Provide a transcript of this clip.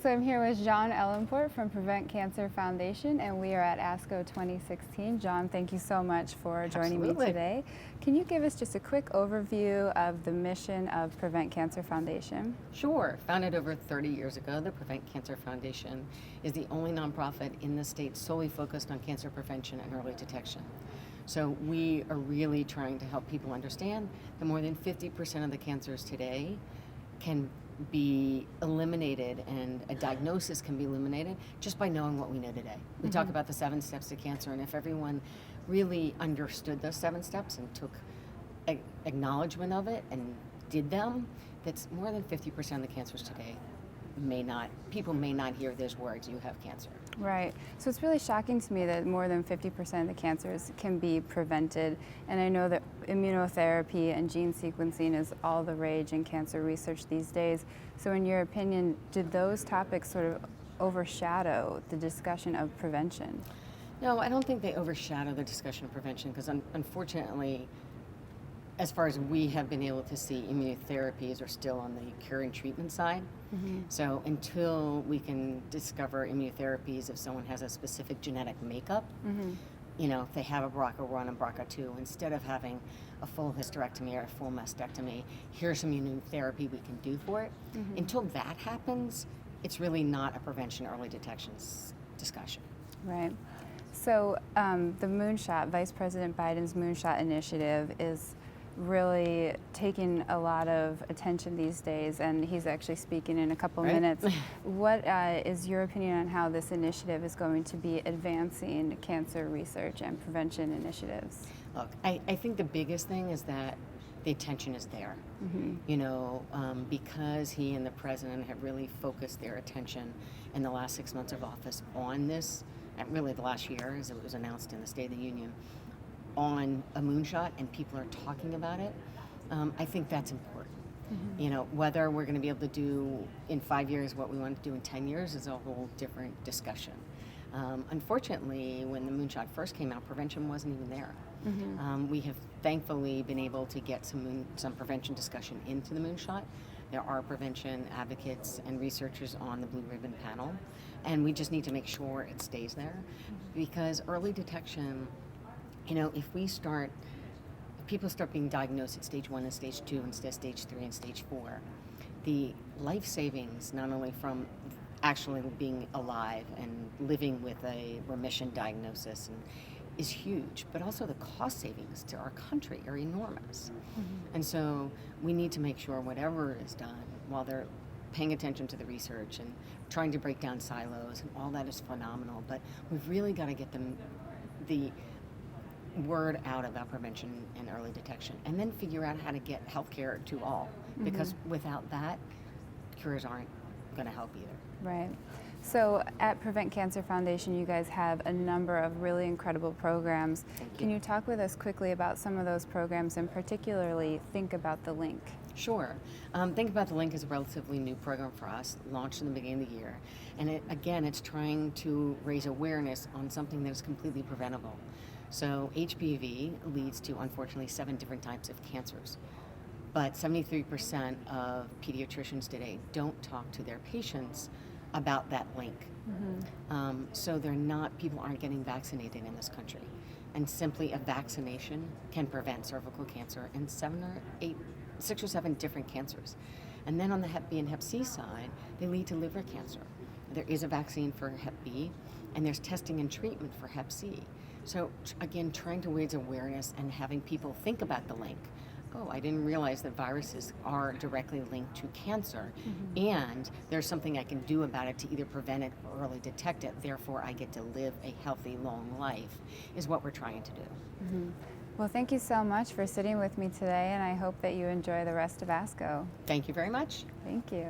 So I'm here with Jeanne Ellinport from Prevent Cancer Foundation, and we are at ASCO 2016. Jeanne, thank you so much for joining me today. Can you give us just a quick overview of the mission of Prevent Cancer Foundation? Sure. Founded over 30 years ago, the Prevent Cancer Foundation is the only nonprofit in the state solely focused on cancer prevention and early detection. So we are really trying to help people understand that more than 50% of the cancers today can be eliminated, and a diagnosis can be eliminated just by knowing what we know today. We talk about the 7 steps to cancer, and if everyone really understood those 7 steps and took acknowledgement of it and did them, that's more than 50% of the cancers today people may not hear those words, you have cancer. Right. So it's really shocking to me that more than 50% of the cancers can be prevented. And I know that immunotherapy and gene sequencing is all the rage in cancer research these days. So in your opinion, did those topics sort of overshadow the discussion of prevention? No, I don't think they overshadow the discussion of prevention because unfortunately, as far as we have been able to see, immunotherapies are still on the cure and treatment side. So until we can discover immunotherapies, if someone has a specific genetic makeup, you know, if they have a BRCA1 and BRCA2, instead of having a full hysterectomy or a full mastectomy, here's some immunotherapy we can do for it. Until that happens, it's really not a prevention early detection discussion. Right. So the Moonshot, Vice President Biden's Moonshot initiative is really taking a lot of attention these days, and he's actually speaking in a couple minutes. What is your opinion on how this initiative is going to be advancing cancer research and prevention initiatives? Look, I think the biggest thing is that the attention is there. You know, because he and the president have really focused their attention in the last 6 months of office on this, and really the last year as it was announced in the State of the Union, on a moonshot, and people are talking about it. I think that's important. You know, whether we're going to be able to do in 5 years what we want to do in 10 years is a whole different discussion. Unfortunately, when the moonshot first came out, prevention wasn't even there. We have thankfully been able to get some prevention discussion into the moonshot. There are prevention advocates and researchers on the Blue Ribbon panel, and we just need to make sure it stays there, because early detection, you know, if people start being diagnosed at stage 1 and stage 2 instead of stage 3 and stage 4, the life savings, not only from actually being alive and living with a remission diagnosis is huge, but also the cost savings to our country are enormous. And so we need to make sure whatever is done, while they're paying attention to the research and trying to break down silos, and all that is phenomenal, but we've really got to get the word out about prevention and early detection, and then figure out how to get healthcare to all, because without that, cures aren't going to help either. Right. So at Prevent Cancer Foundation, you guys have a number of really incredible programs. Can you talk with us quickly about some of those programs, and particularly Think About the Link? Sure. Think About the Link is a relatively new program for us, launched in the beginning of the year. And it's trying to raise awareness on something that is completely preventable. So HPV leads to, unfortunately, 7 different types of cancers. But 73% of pediatricians today don't talk to their patients about that link. So people aren't getting vaccinated in this country. And simply a vaccination can prevent cervical cancer and 6 or 7 different cancers. And then on the Hep B and Hep C side, they lead to liver cancer. There is a vaccine for Hep B, and there's testing and treatment for Hep C. So again, trying to raise awareness and having people think about the link. Oh, I didn't realize that viruses are directly linked to cancer, and there's something I can do about it to either prevent it or early detect it, therefore I get to live a healthy, long life, is what we're trying to do. Well, thank you so much for sitting with me today, and I hope that you enjoy the rest of ASCO. Thank you very much. Thank you.